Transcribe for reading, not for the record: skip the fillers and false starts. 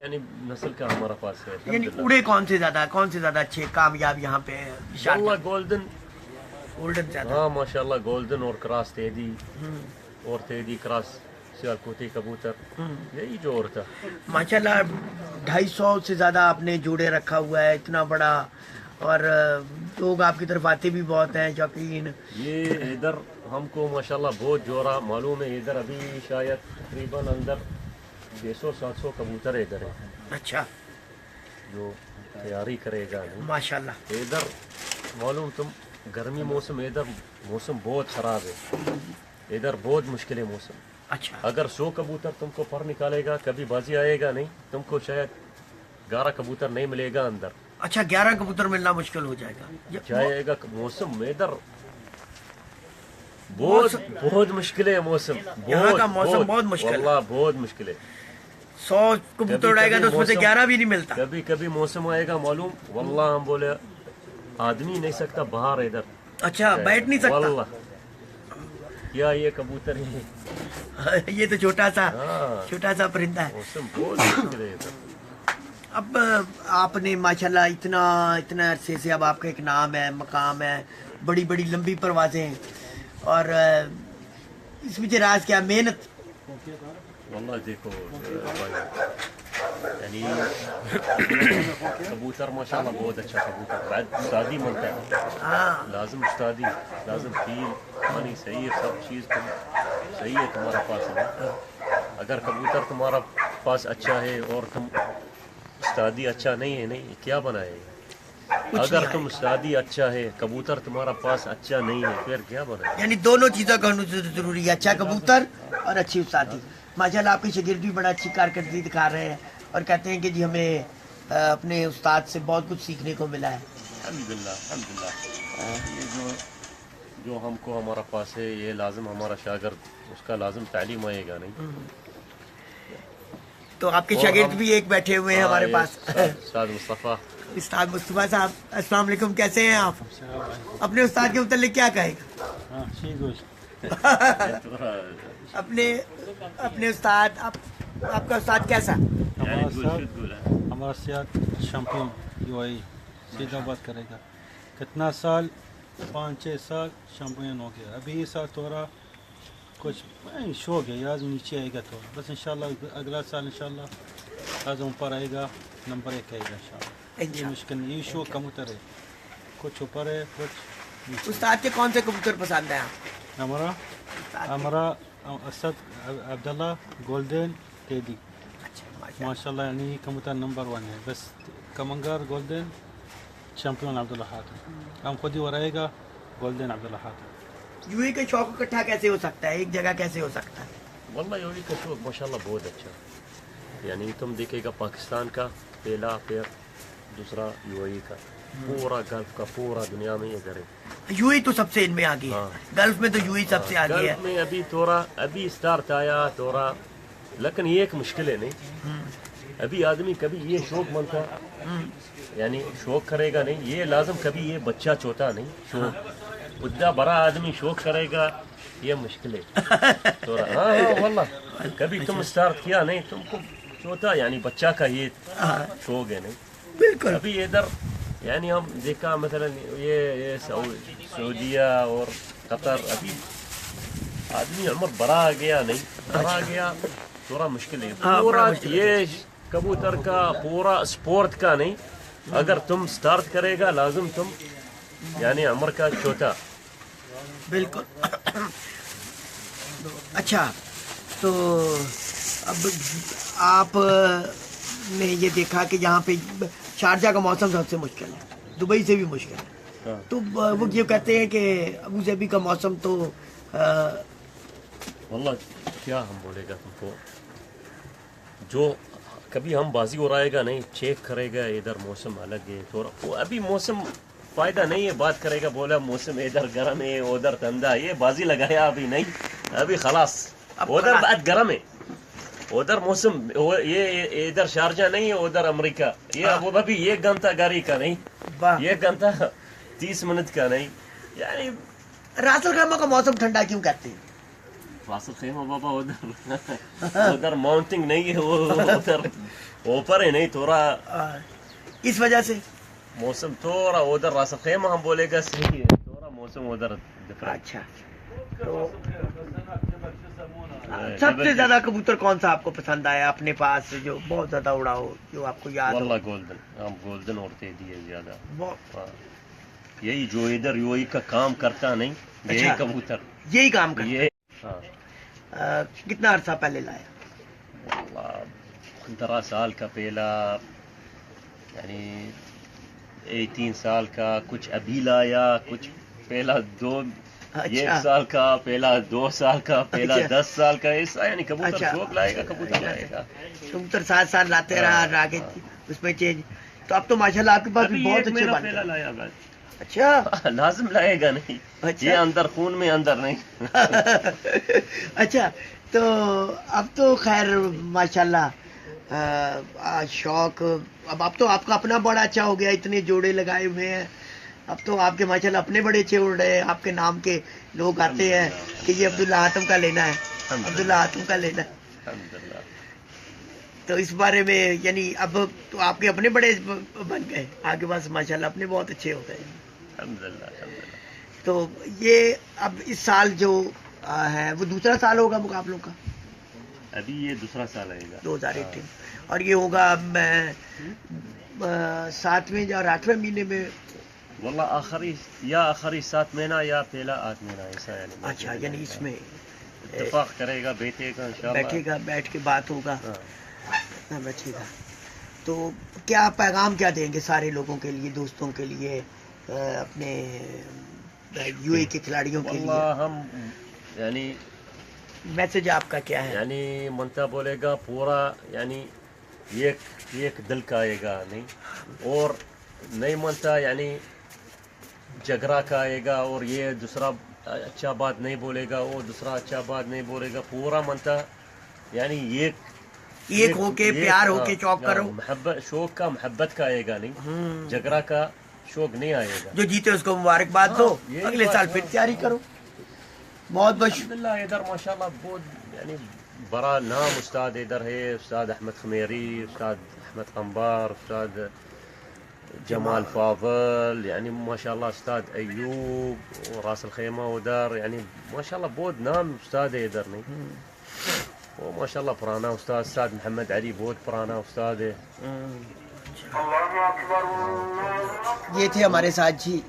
یعنی نسل کا ہمارا پاس ہے. یعنی اڑے کون سے زیادہ اچھے کامیاب یہاں پہ اللہ گولڈن زیادہ. ہاں ماشاء اللہ گولڈن اور کراس تیدی اور تیدی کراس سیالکوٹی کبوتر یہی جو اور تھا. ماشاء اللہ 250 سے زیادہ آپ نے جوڑے رکھا ہوا ہے اتنا بڑا, اور لوگ آپ کی طرف آتے بھی بہت ہیں شوقین. یہ ادھر ہم کو ماشاء اللہ بہت جوڑا معلوم ہے. ادھر ابھی شاید تقریباً اندر 600-700 کبوتر ادھر ہے اچھا جو تیاری کرے گا. ماشاء اللہ. ادھر معلوم تم گرمی موسم ادھر موسم بہت خراب ہے. ادھر بہت مشکل ہے موسم. اچھا اگر 100 کبوتر تم کو پر نکالے گا کبھی بازی آئے گا نہیں. تم کو شاید 11 کبوتر نہیں ملے گا اندر. اچھا 11 کبوتر ملنا مشکل ہو جائے گا. جائے گا موسم ادھر بہت مشکل ہے. موسم یہاں کا موسم بہت مشکل ہے. واللہ بہت مشکل ہے. 100 کبوتر اڑائے گا تو اس میں سے 11 بھی نہیں ملتا. کبھی موسم آئے گا معلوم واللہ ہم بولے آدمی نہیں سکتا باہر ادھر. اچھا بیٹھ نہیں سکتا. واللہ کیا یہ کبوتر ہے یہ تو چھوٹا سا پرندہ ہے. موسم بہت مشکل ہے ادھر. اب آپ نے ماشاءاللہ اتنا عرصے سے اب آپ کا ایک نام ہے, مقام ہے, بڑی لمبی پروازیں ہیں, اور اس میں راز کیا محنت. واللہ دیکھو یعنی کبوتر ماشاءاللہ بہت اچھا کبوتر. بعد استادی ملتا ہے, لازم استادی, لازم فیل پانی صحیح ہے, سب چیز صحیح ہے تمہارا پاس ہے. اگر کبوتر تمہارا پاس اچھا ہے اور تم استادی اچھا نہیں ہے نہیں کیا بنائے گا. اگر تم استادی اچھا ہے کبوتر تمہارا پاس اچھا نہیں ہے پھر کیا بنائے. یعنی دونوں چیزوں کا ضروری ہے, اچھا کبوتر اور اچھی استادی. ماشاءاللہ آپ کے شاگرد بھی بڑا اچھی کارکردگی دکھا رہے ہیں اور کہتے ہیں کہ جی ہمیں اپنے استاد سے بہت کچھ سیکھنے کو ملا ہے. الحمدللہ یہ جو ہم کو ہمارا پاس ہے یہ لازم ہمارا شاگرد اس کا لازم تعلیم آئے گا نہیں. تو آپ کے شاگرد بھی ایک بیٹھے ہوئے ہیں ہمارے پاس, استاد مصطفیٰ. استاد مصطفیٰ صاحب السلام علیکم, کیسے ہیں آپ؟ اپنے استاد کے متعلق کیا کہے گا؟ اپنے استاد, آپ کا استاد کیسا؟ ہمارا استاد چیمپئن یو آئی سیدھا بات کرے گا. کتنا سال 5-6 سال چیمپئن ہو گیا. ابھی یہ سال تھوڑا کچھ شوق ہے یاد نیچے آئے گا تھوڑا, بس انشاءاللہ اگلا سال انشاءاللہ لازم اوپر آئے گا, نمبر 1 آئے گا انشاءاللہ. یہ مشکل نہیں, یہ شوق کبوتر ہے, کچھ اوپر ہے کچھ. استاد کے کون سے کبوتر پسند ہیں آپ؟ ہمارا اسد عبداللہ گولڈن تیدی ماشاءاللہ, یعنی کبوتر نمبر 1 ہے. بس کمنگر گولڈن چیمپئن عبداللہ خاتم, ہم خود ہی ورائے گا گولڈن عبداللہ خاتم. یو ای کا شوق اکٹھا کیسے ہو سکتا ہے, ایک جگہ کیسے ہو سکتا ہے؟ واللہ یو ای کا شوق ماشاءاللہ بہت اچھا. یعنی تم دیکھے گا پاکستان کا پہلا پھر دوسرا یو ای کا, پورا گلف کا پورا دنیا میں ادھر ہے. یو ای تو سب سے ان میں آگے ہے, گلف میں تو یو ای سب سے آگے ہے. گلف میں ابھی اسٹارٹ آیا تھوڑا, لیکن یہ ایک مشکل ہے نہیں. ابھی آدمی کبھی یہ شوق بنتا یعنی شوق کرے گا نہیں, یہ لازم کبھی یہ بچہ چھوٹا نہیں شوق اتنا بڑا آدمی شوق کرے گا یہ مشکل ہے تھوڑا. ہاں واللہ کبھی تم اسٹارٹ کیا نہیں, تم کو چھوٹا یعنی بچہ کا یہ شوق ہے نہیں. بالکل. ابھی ادھر یعنی ہم دیکھا مثلا یہ سعودیہ اور قطر, ابھی آدمی عمر بڑا آ گیا نہیں, بڑا گیا تھوڑا مشکل ہے. پورا یہ کبوتر کا پورا اسپورٹ کا نہیں, اگر تم سٹارٹ کرے گا لازم تم یعنی عمر کا چھوٹا. بالکل. اچھا تو اب آپ نے یہ دیکھا کہ یہاں پہ شارجہ کا موسم سب سے مشکل ہے, دبئی سے بھی مشکل ہے, تو وہ یہ کہتے ہیں کہ ابو ظبی کا موسم تو واللہ کیا ہم بولے گا تم کو, جو کبھی ہم بازی اڑائے گا نہیں, چیک کرے گا ادھر موسم الگ ہے تھوڑا. ابھی موسم فائدہ نہیں ہے بات کرے گا, بولا موسم ادھر گرم ہے ادھر ٹھنڈا, یہ بازی لگایا ابھی نہیں, ابھی خلاص ادھر بات گرم ہے, ادھر موسم یہ ادھر شارجہ نہیں ہے ادھر امریکہ, یہ ابو ظبی 1 گھنٹہ گاڑی کا نہیں, 1 گھنٹہ 30 منٹ کا نہیں. یعنی راس الخیمہ کا موسم ٹھنڈا کیوں کہتے ہیں؟ راس الخیمہ بابا ادھر ماؤنٹنگ نہیں ہے, وہ ادھر اوپر ہے نہیں تھوڑا اس وجہ سے موسم تھوڑا ادھر راس الخیمہ ہم بولے گا صحیح ہے تھوڑا موسم ادھر ڈفرنٹ. اچھا تو سب سے زیادہ کبوتر کون سا آپ کو پسند آیا اپنے پاس جو بہت زیادہ اڑا ہو جو آپ کو یاد ہو؟ واللہ گولڈن ہم گولڈن اڑتے دیے زیادہ. بہت- یہی جو ادھر یو کا کام کرتا نہیں یہی اچھا. کبوتر یہی کام کرتا یہ ہاں کتنا عرصہ پہلے لایا؟ واللہ 15 سال کا پہلا یعنی 18 سال کا کچھ ابھی لایا کچھ پہلا 1 سال کا پہلا 2 سال کا پہلا اچھا. 10 سال کا ایسا یعنی کبوتر اچھا. شوق لائے گا کبوتر لائے گا. کبوتر 7 سال لاتے رہا آگے اس میں چینج. تو اب تو ماشاءاللہ آپ کے پاس بھی ابھی بہت ایک اچھے مہینہ بن پہلا گئے. لایا بس. اچھا لازم لائے گا نہیں اچھا. یہ اندر خون میں اندر نہیں. اچھا تو اب تو خیر ماشاءاللہ شوق اب تو آپ کا اپنا بڑا اچھا ہو گیا اتنے جوڑے لگائے ہوئے ہیں. اب تو آپ کے ماشاءاللہ اپنے بڑے اچھے اڑ رہے ہیں. آپ کے نام کے لوگ آتے ہیں کہ یہ عبداللہ حاتم کا لینا ہے عبداللہ حاتم کا لینا ہے. الحمدللہ. تو اس بارے میں یعنی اب تو آپ کے اپنے بڑے بن گئے آپ کے پاس ماشاءاللہ اپنے بہت اچھے ہو گئے. الحمدللہ الحمدللہ. تو یہ اب اس سال جو ہے وہ دوسرا سال ہوگا مقابلوں کا ابھی یہ دوسرا سال آئے گا 2018 اور یہ ہوگا 7ویں یا 8ویں مہینے میں. واللہ آخری 7 مہینہ یا پہلا 8 مہینہ ایسا یعنی. اچھا یعنی اس میں اتفاق کرے گا بیٹھے گا انشاءاللہ. بیٹھے گا بیٹھ کے بات ہوگا. ہاں. بیٹھے گا تو کیا پیغام کیا دیں گے سارے لوگوں کے لیے دوستوں کے لیے اپنے یو اے کے کھلاڑیوں کے لیے واللہ ہم یعنی میسج آپ کا کیا ہے؟ یعنی منتا بولے گا پورا یعنی ایک دل کا آئے گا نہیں اور نہیں منتا یعنی جھگڑا کا آئے گا اور یہ دوسرا اچھا بات نہیں بولے گا اور دوسرا اچھا بات نہیں بولے گا. پورا منتا یعنی ایک ہو کے پیار ہو کے چوک کرو. محبت شوق کا محبت کا آئے گا نہیں جھگڑا کا شوق نہیں آئے گا. جو جیتے اس کو مبارکباد دو یہی اگلے بات سال ہے. پھر تیاری کرو. بہت بہت الحمدللہ ادھر ماشاءاللہ بہت یعنی بڑا نام استاد ادھر ہے. استاد احمد خمیری استاد احمد قنبار استاد جمال فاضل یعنی ماشاءاللہ استاد ایوب راس الخیمہ ادھر یعنی ماشاءاللہ بہت نام استاد ہے ادھر نہیں. وہ ماشاءاللہ پرانا استاد محمد علی بہت پرانا استاد ہے. یہ تھے ہمارے ساتھ جی